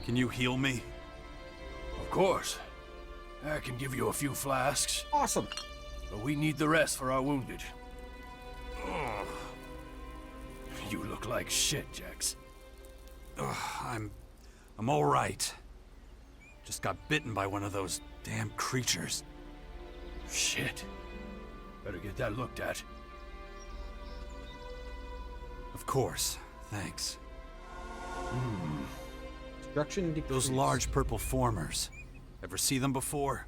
Can you heal me? Of course. I can give you a few flasks, Awesome. but we need the rest for our wounded. Ugh. You look like shit, Jax. I'm all right. Just got bitten by one of those damn creatures. Shit. Better get that looked at. Of course. Thanks. Destruction decrease. Those large purple formers. Ever see them before?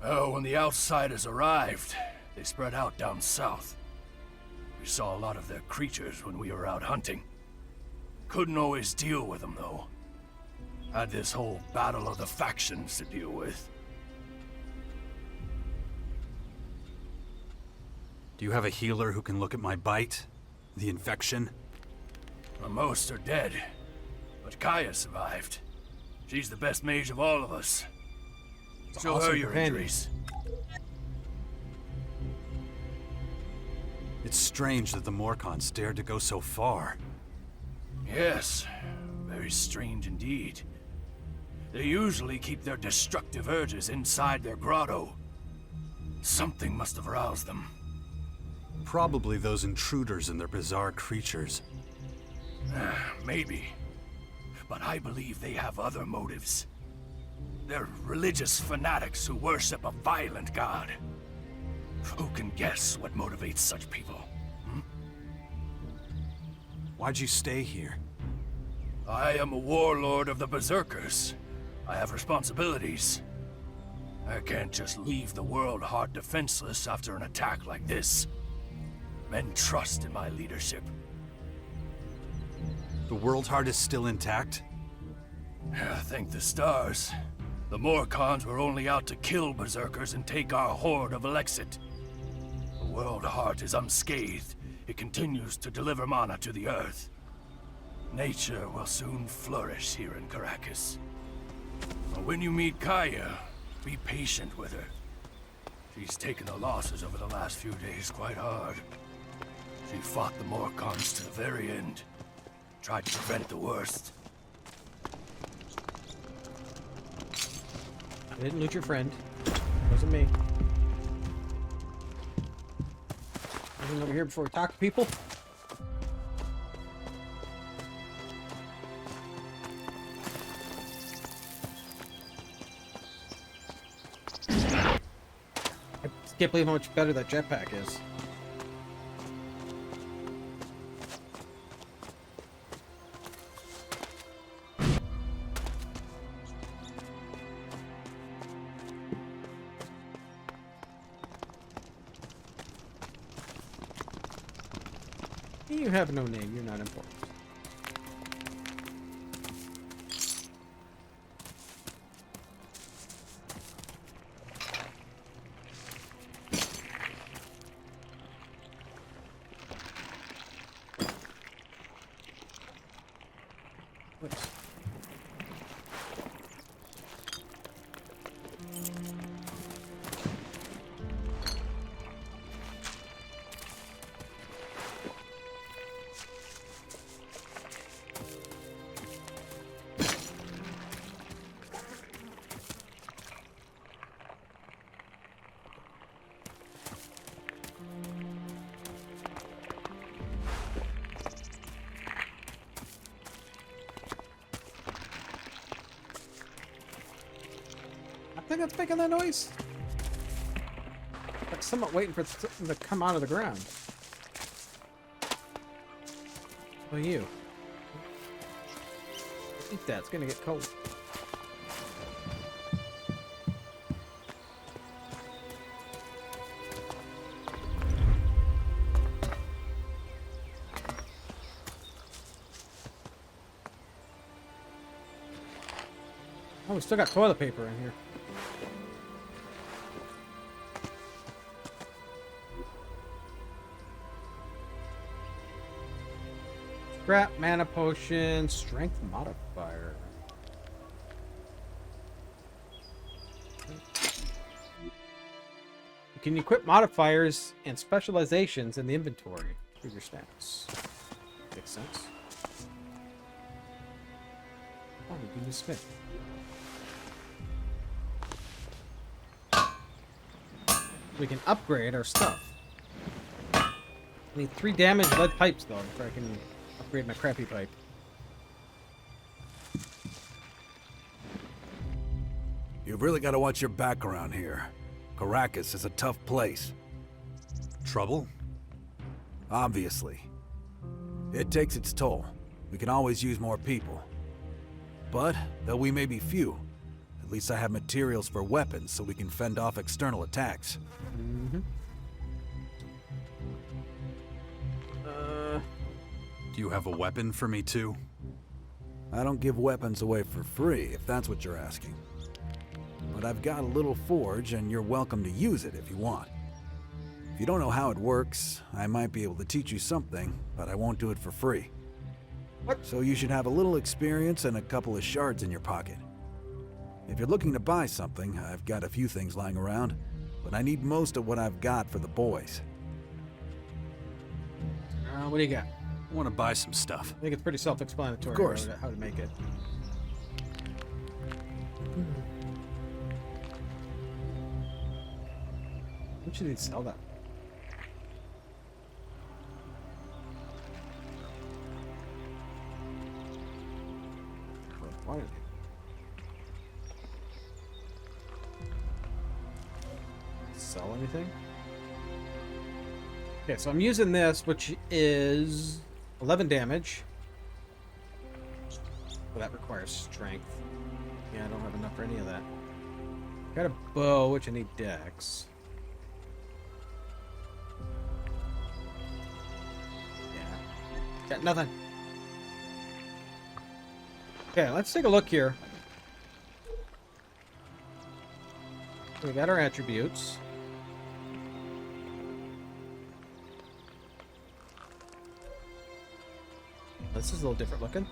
Oh, when the outsiders arrived, they spread out down south. We saw a lot of their creatures when we were out hunting. Couldn't always deal with them, though. Had this whole battle of the factions to deal with. Do you have a healer who can look at my bite? The infection? Well, most are dead, but Kaya survived. She's the best mage of all of us. Show awesome her your companion. injuries. It's strange that the Morkons dared to go so far. Yes, very strange indeed. They usually keep their destructive urges inside their grotto. Something must have aroused them. Probably those intruders and their bizarre creatures. Maybe. But I believe they have other motives. They're religious fanatics who worship a violent god. Who can guess what motivates such people? Why'd you stay here? I am a warlord of the Berserkers. I have responsibilities. I can't just leave the world hard defenseless after an attack like this. Men trust in my leadership. The World Heart is still intact? Thank the stars. The Morkons were only out to kill Berserkers and take our horde of Elexit. The World Heart is unscathed. It continues to deliver mana to the earth. Nature will soon flourish here in Caracas. But when you meet Kaya, be patient with her. She's taken the losses over the last few days quite hard. She fought the Morkons to the very end. Tried to prevent the worst. I didn't loot your friend. Wasn't me. Anything over here before we talk to people? I can't believe how much better that jetpack is. You have no name, you're not important. What? I think I'm making that noise. Like someone waiting for something to come out of the ground. Well, you. Eat that, it's gonna get cold. Oh, we still got toilet paper in here. Scrap, mana potion, strength modifier. You can equip modifiers and specializations in the inventory through your stats. Makes sense. Oh, we can just smith. We can upgrade our stuff. I need 3 damage lead pipes, though, before I can upgrade my crappy pipe. You've really got to watch your back around here. Caracas is a tough place. Trouble? Obviously. It takes its toll. We can always use more people. But, though we may be few, at least I have materials for weapons so we can fend off external attacks. Mm-hmm. Do you have a weapon for me too? I don't give weapons away for free, if that's what you're asking. But I've got a little forge, and you're welcome to use it if you want. If you don't know how it works, I might be able to teach you something, but I won't do it for free. What? So you should have a little experience and a couple of shards in your pocket. If you're looking to buy something, I've got a few things lying around, but I need most of what I've got for the boys. What do you got? I want to buy some stuff. I think it's pretty self-explanatory. Of course. How to make it. How much do they sell that? Why did they? Sell anything? Okay, so I'm using this, which is 11 damage. Well, that requires strength. Yeah, I don't have enough for any of that. Got a bow, which I need dex. Yeah. Got nothing. Okay, let's take a look here. We got our attributes. This is a little different looking.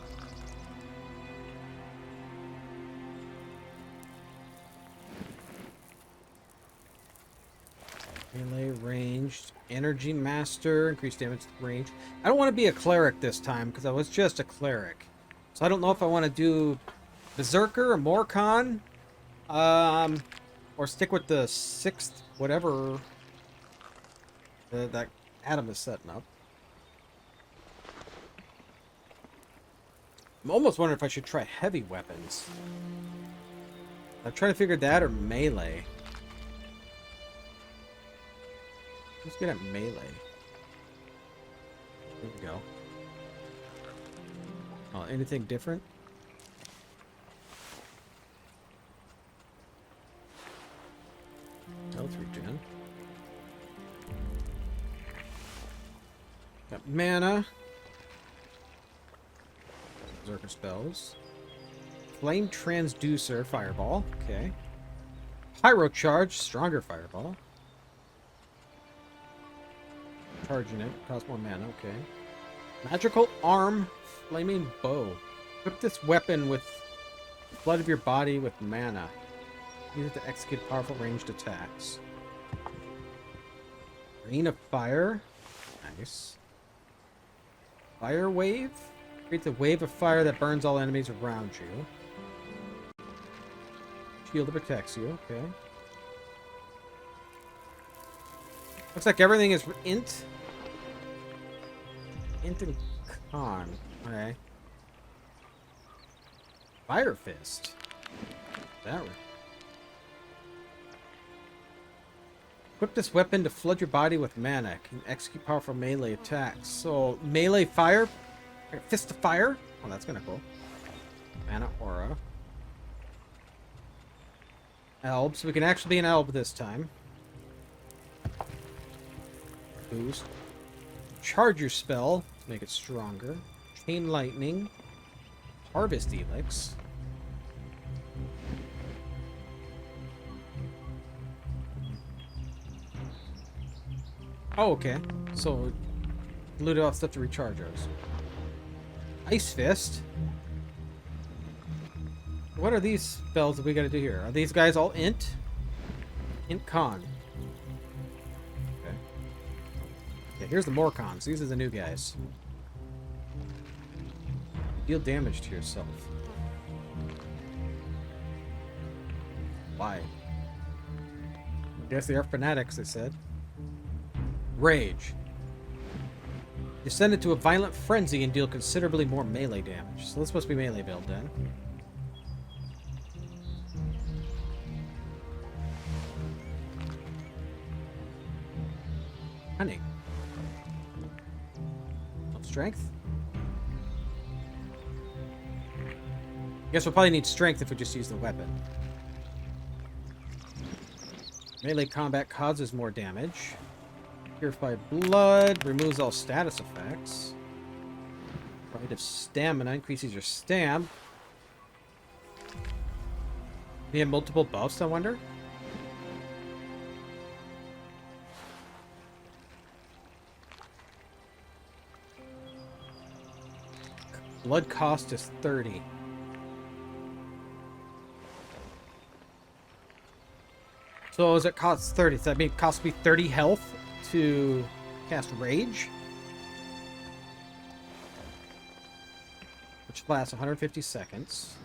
Melee, ranged, energy master, increased damage range. I don't want to be a cleric this time because I was just a cleric. So I don't know if I want to do Berserker or Morcon. Or stick with the 6th, whatever that Adam is setting up. I'm almost wondering if I should try heavy weapons. I'm trying to figure that or melee. Let's get at melee. There we go. Oh, anything different? Health regen. Got mana. Berserker spells. Flame transducer, fireball. Okay. Pyro charge, stronger fireball. Charging it, costs more mana. Okay. Magical arm, flaming bow. Equip this weapon with blood of your body with mana. Use it to execute powerful ranged attacks. Rain of fire. Nice. Fire wave. Creates a wave of fire that burns all enemies around you. Shield that protects you. Okay. Looks like everything is int. Int and con. Okay. Fire fist. That one. Equip this weapon to flood your body with mana. Can execute powerful melee attacks. So, melee fire? Fist of fire? Oh, that's kind of cool. Mana aura. Elb. So we can actually be an elb this time. Boost. Charge your spell to make it stronger. Chain lightning. Harvest Elix. Oh, okay. So, loot off stuff to recharge those. Ice Fist. What are these spells that we gotta do here? Are these guys all int? Int con. Okay. Okay, here's the Morcons. These are the new guys. Deal damage to yourself. Why? I guess they are fanatics, they said. Rage. Descend into a violent frenzy and deal considerably more melee damage. So this must be melee build then. Cunning. No strength? Guess we'll probably need strength if we just use the weapon. Melee combat causes more damage. Purified blood removes all status effects. Rite of stamina increases your stam. Do you have multiple buffs, I wonder? Blood cost is 30. So as it costs 30, does that mean it costs me 30 health to cast Rage? Which lasts 150 seconds.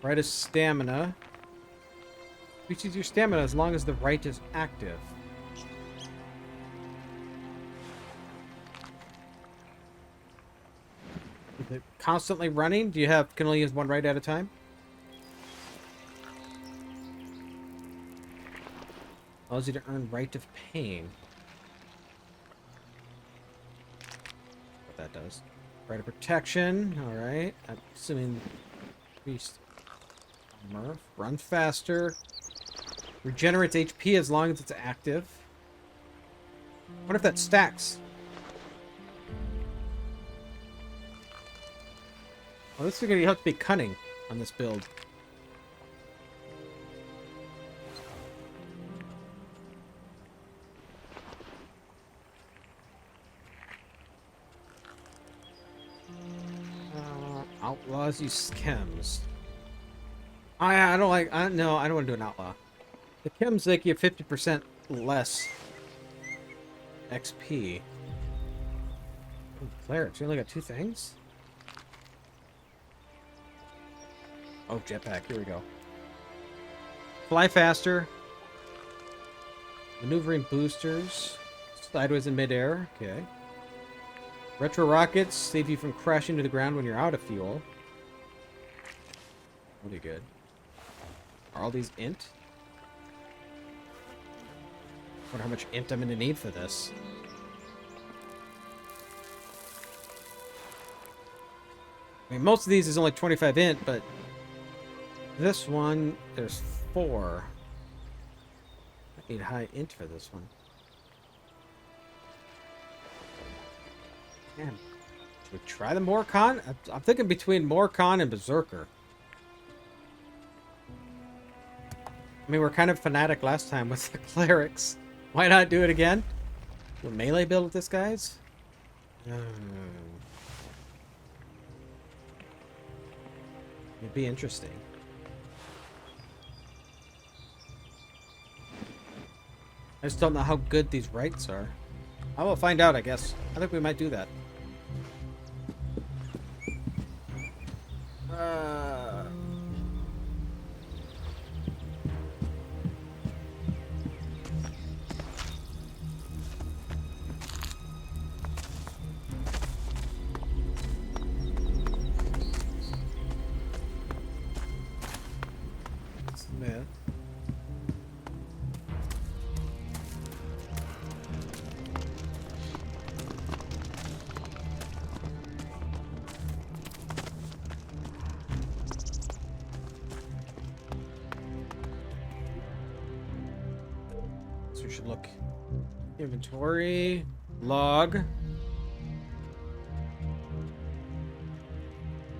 Rite of Stamina. Increases your stamina as long as the rite is active. Is it constantly running? Do you have can only use one rite at a time? Allows you to earn Rite of Pain. What that does. Rite of Protection. Alright. I'm assuming increased armor. Run faster. Regenerates HP as long as it's active. What if that stacks? Well, this is going to have to be cunning on this build. Outlaws use chems. I don't like. No, I don't want to do an outlaw. The chems make you 50% less XP. Oh, clerics, you only got 2 things. Oh, jetpack. Here we go. Fly faster. Maneuvering boosters. Sideways in midair. Okay. Retro rockets save you from crashing to the ground when you're out of fuel. Really good. Are all these int? Wonder how much int I'm going to need for this. I mean, most of these is only 25 int, but this one, there's 4. I need high int for this one. Man, should we try the Morcon? I'm thinking between Morcon and Berserker. I mean, we're kind of fanatic last time with the clerics. Why not do it again? Do a melee build with this, guys? It'd be interesting. I just don't know how good these rights are. I will find out, I guess. I think we might do that. Man. So we should look. Inventory. Log.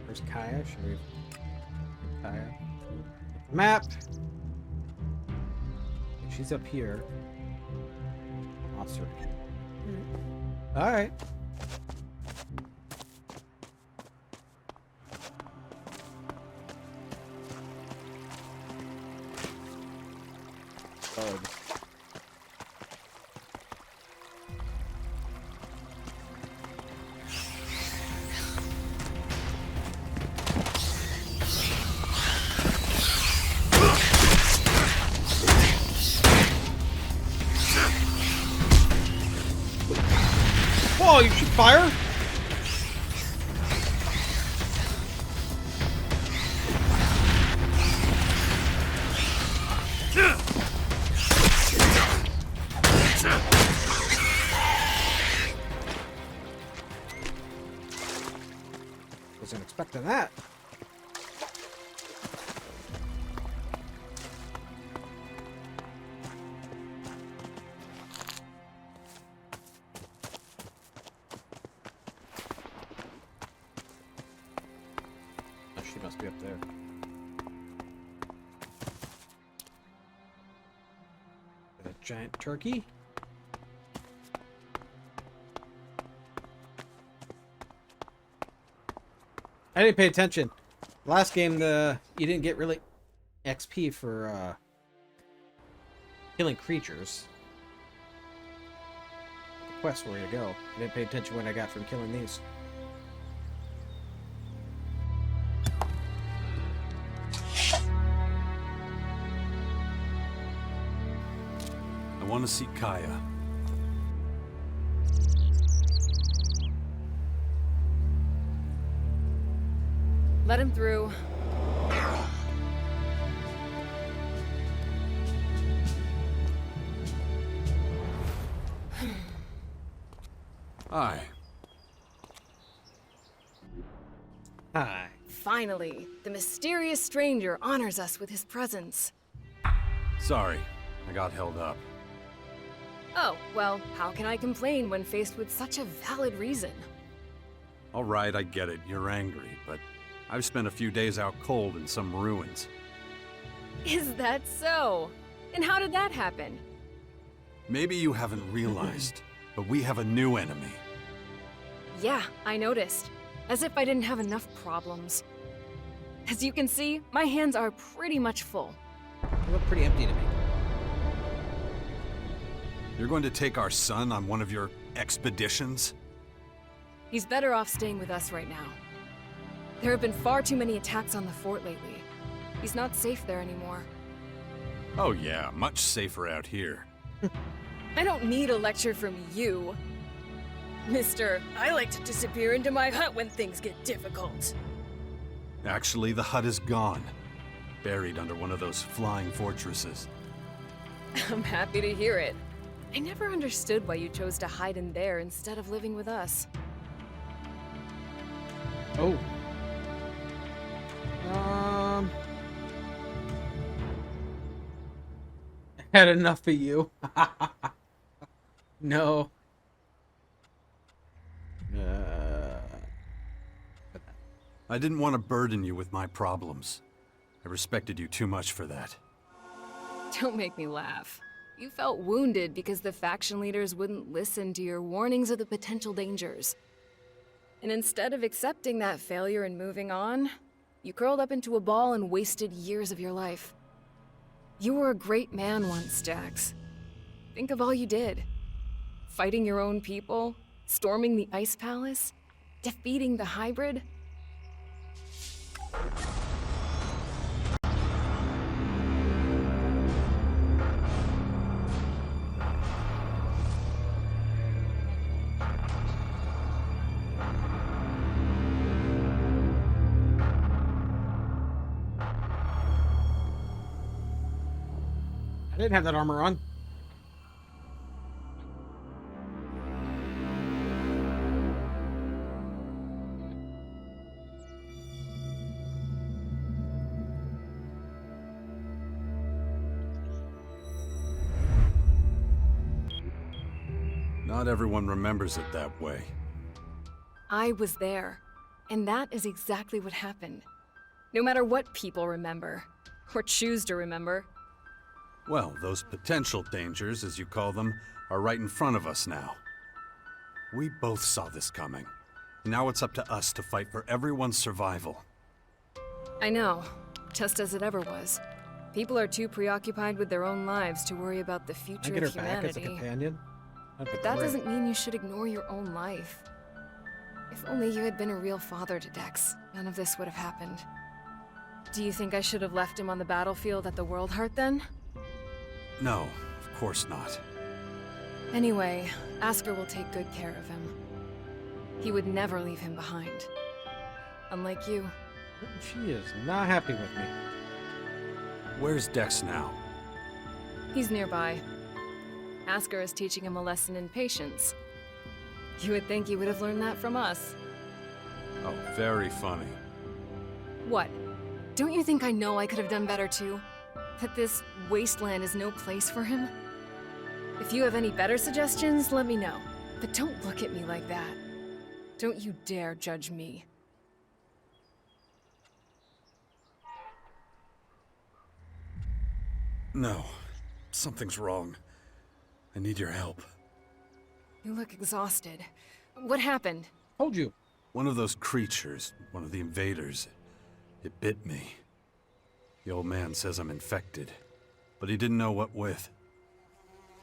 Where's Kaya? Should we... Kaya. Map. She's up here. Officer. All right. Oh. Oh, you shoot fire? Wasn't expecting that. Oh, she must be up there. A giant turkey. I didn't pay attention. Last game, you didn't get really XP for killing creatures. The quest where you go. I didn't pay attention what I got from killing these. I want to see Kaya. Let him through. Hi. Hi. Finally, the mysterious stranger honors us with his presence. Sorry, I got held up. Oh, well, how can I complain when faced with such a valid reason? All right, I get it. You're angry, but I've spent a few days out cold in some ruins. Is that so? And how did that happen? Maybe you haven't realized, but we have a new enemy. Yeah, I noticed. As if I didn't have enough problems. As you can see, my hands are pretty much full. They look pretty empty to me. You're going to take our son on one of your expeditions? He's better off staying with us right now. There have been far too many attacks on the fort lately. He's not safe there anymore. Oh yeah, much safer out here. I don't need a lecture from you. Mister, I like to disappear into my hut when things get difficult. Actually, the hut is gone. Buried under one of those flying fortresses. I'm happy to hear it. I never understood why you chose to hide in there instead of living with us. Oh. Had enough of you. No. I didn't want to burden you with my problems. I respected you too much for that. Don't make me laugh. You felt wounded because the faction leaders wouldn't listen to your warnings of the potential dangers. And instead of accepting that failure and moving on, you curled up into a ball and wasted years of your life. You were a great man once, Jax. Think of all you did. Fighting your own people, storming the Ice Palace, defeating the hybrid. I didn't have that armor on. Not everyone remembers it that way. I was there, and that is exactly what happened. No matter what people remember, or choose to remember. Well, those potential dangers, as you call them, are right in front of us now. We both saw this coming. Now it's up to us to fight for everyone's survival. I know, just as it ever was. People are too preoccupied with their own lives to worry about the I future get her of back as a humanity. companion. But that doesn't mean you should ignore your own life. If only you had been a real father to Dex, none of this would have happened. Do you think I should have left him on the battlefield at the World Heart then? No, of course not. Anyway, Asker will take good care of him. He would never leave him behind. Unlike you. She is not happy with me. Where's Dex now? He's nearby. Asker is teaching him a lesson in patience. You would think he would have learned that from us. Oh, very funny. What? Don't you think I know I could have done better too? That this wasteland is no place for him? If you have any better suggestions, let me know. But don't look at me like that. Don't you dare judge me. No, something's wrong. I need your help. You look exhausted. What happened? Told you. One of those creatures, one of the invaders, it bit me. The old man says I'm infected, but he didn't know what with.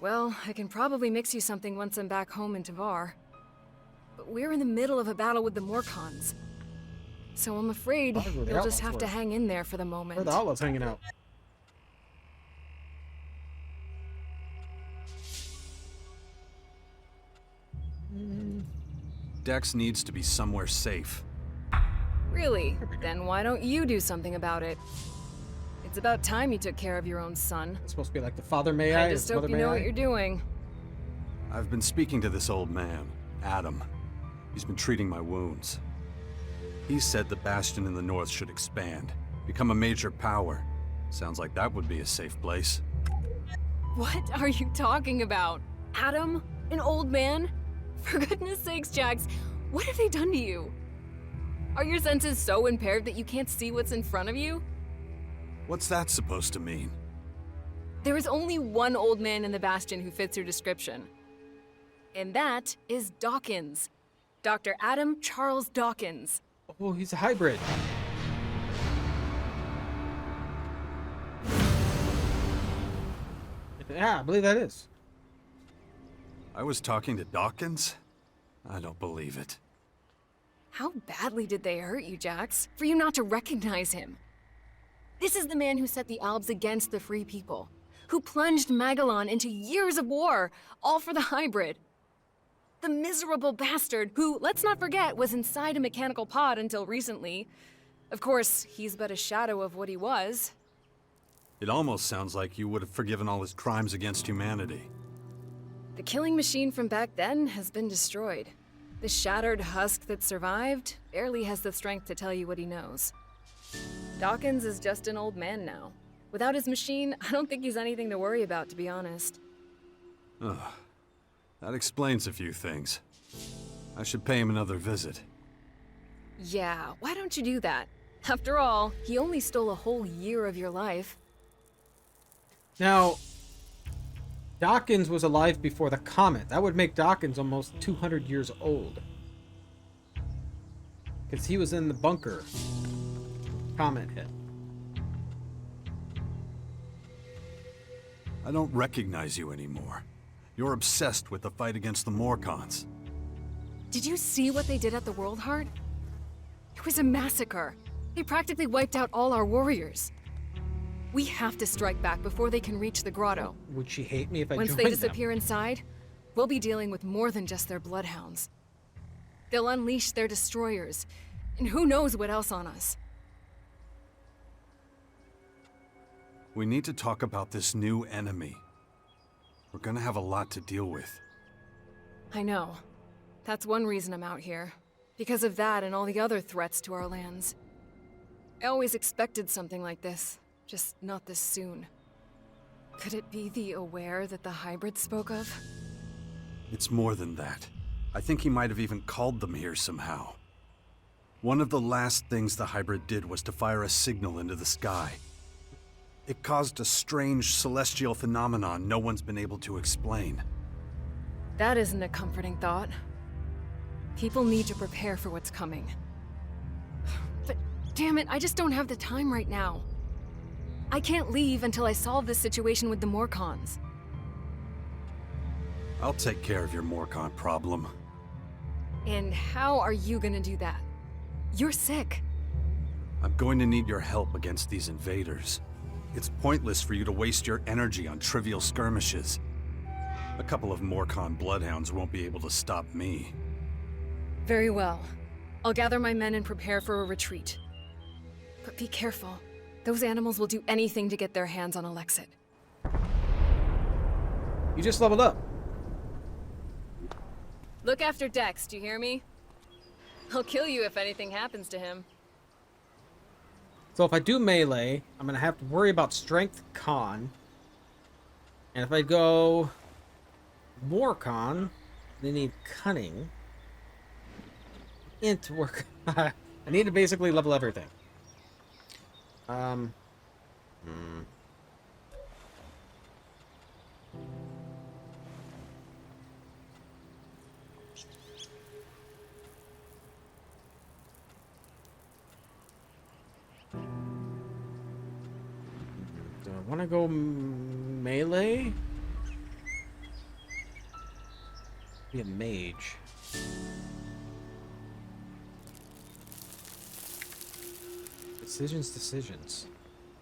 Well, I can probably mix you something once I'm back home in Tavar. But we're in the middle of a battle with the Morcons. So I'm afraid Probably where the you'll just outlaws have to were. hang in there for the moment. Where the outlaws hanging out? Dex needs to be somewhere safe. Really? Then why don't you do something about it? It's about time you took care of your own son. It's supposed to be like the father may I, I just his hope mother you may know I. what you're doing. I've been speaking to this old man, Adam. He's been treating my wounds. He said the Bastion in the north should expand, become a major power. Sounds like that would be a safe place. What are you talking about? Adam? An old man? For goodness sakes, Jax, what have they done to you? Are your senses so impaired that you can't see what's in front of you? What's that supposed to mean? There is only one old man in the Bastion who fits your description. And that is Dawkins. Dr. Adam Charles Dawkins. Oh, he's a hybrid. Yeah, I believe that is. I was talking to Dawkins? I don't believe it. How badly did they hurt you, Jax, for you not to recognize him? This is the man who set the Albs against the Free People, who plunged Magalan into years of war, all for the hybrid. The miserable bastard who, let's not forget, was inside a mechanical pod until recently. Of course, he's but a shadow of what he was. It almost sounds like you would have forgiven all his crimes against humanity. The killing machine from back then has been destroyed. The shattered husk that survived barely has the strength to tell you what he knows. Dawkins is just an old man now. Without his machine, I don't think he's anything to worry about, to be honest. Ugh. That explains a few things. I should pay him another visit. Yeah, why don't you do that? After all, he only stole a whole year of your life. Now, Dawkins was alive before the comet. That would make Dawkins almost 200 years old. Because he was in the bunker. Comet hit. I don't recognize you anymore. You're obsessed with the fight against the Morcons. Did you see what they did at the World Heart? It was a massacre. They practically wiped out all our warriors. We have to strike back before they can reach the grotto. Would she hate me if I Once joined they them? disappear inside, we'll be dealing with more than just their bloodhounds. They'll unleash their destroyers, and who knows what else on us. We need to talk about this new enemy. We're gonna have a lot to deal with. I know. That's one reason I'm out here. Because of that and all the other threats to our lands. I always expected something like this, just not this soon. Could it be the Aware that the hybrid spoke of? It's more than that. I think he might have even called them here somehow. One of the last things the hybrid did was to fire a signal into the sky. It caused a strange celestial phenomenon no one's been able to explain. That isn't a comforting thought. People need to prepare for what's coming. But damn it, I just don't have the time right now. I can't leave until I solve this situation with the Morcons. I'll take care of your Morcon problem. And how are you gonna do that? You're sick. I'm going to need your help against these invaders. It's pointless for you to waste your energy on trivial skirmishes. A couple of Morcon bloodhounds won't be able to stop me. Very well. I'll gather my men and prepare for a retreat. But be careful. Those animals will do anything to get their hands on Alexit. You just leveled up. Look after Dex, do you hear me? I'll kill you if anything happens to him. So if I do melee, I'm going to have to worry about strength con. And if I go more con, they need cunning. Int work. I need to basically level everything. Do I want to go melee? Be a mage. Decisions.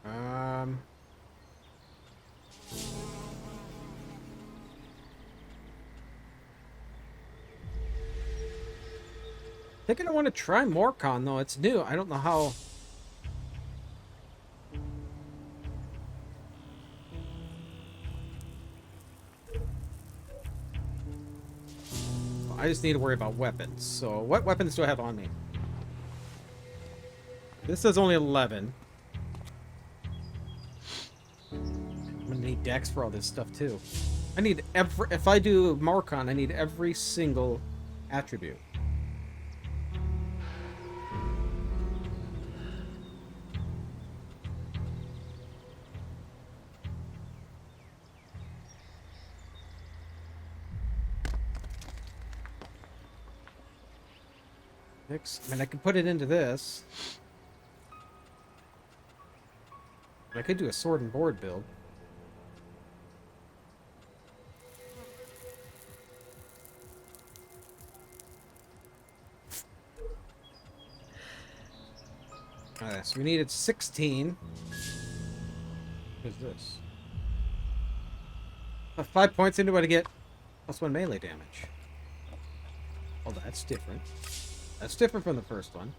I think I want to try Morcon though. It's new. I don't know how. I just need to worry about weapons. So, what weapons do I have on me? This says only 11. I'm gonna need Dex for all this stuff too. I need every. If I do Morcon, I need every single attribute. I mean, I can put it into this. I could do a sword and board build. Alright, so we needed 16. What's this? 5 points into it to get +1 melee damage. Oh, that's different. That's different from the first one.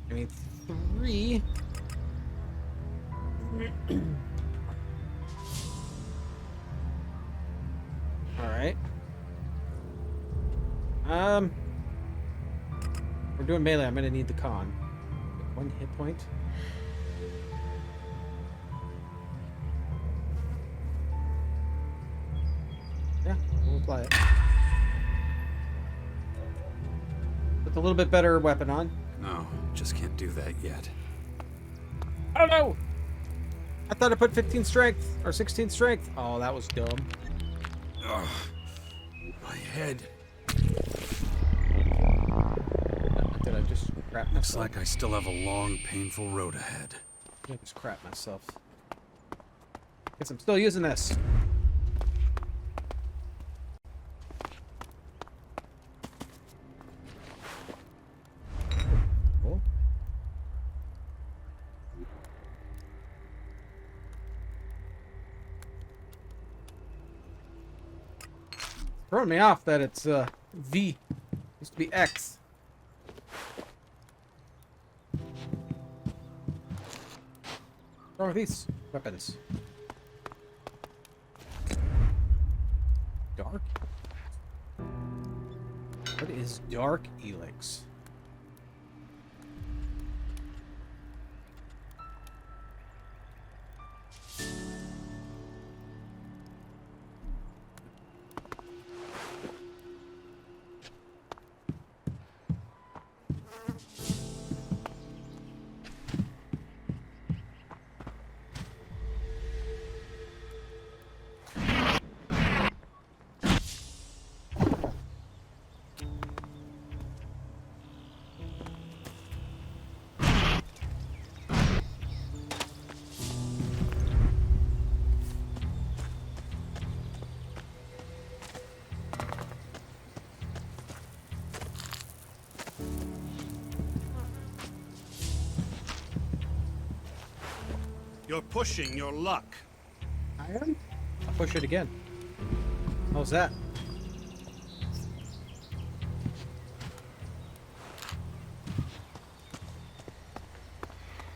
I mean, 3. Alright. We're doing melee. I'm gonna need the con. 1 hit point. Yeah, we'll apply it. With a little bit better weapon on. No, just can't do that yet. I don't know! I thought I put 15 strength, or 16 strength. Oh, that was dumb. Ugh. My head. Did I just crap myself? Looks like I still have a long, painful road ahead. I just crap myself. Guess I'm still using this. Cool. Throwing me off that it's V. Used to be X. What's wrong with these weapons? Dark? What is Dark ELEX? You're pushing your luck. I am? I'll push it again. How's that?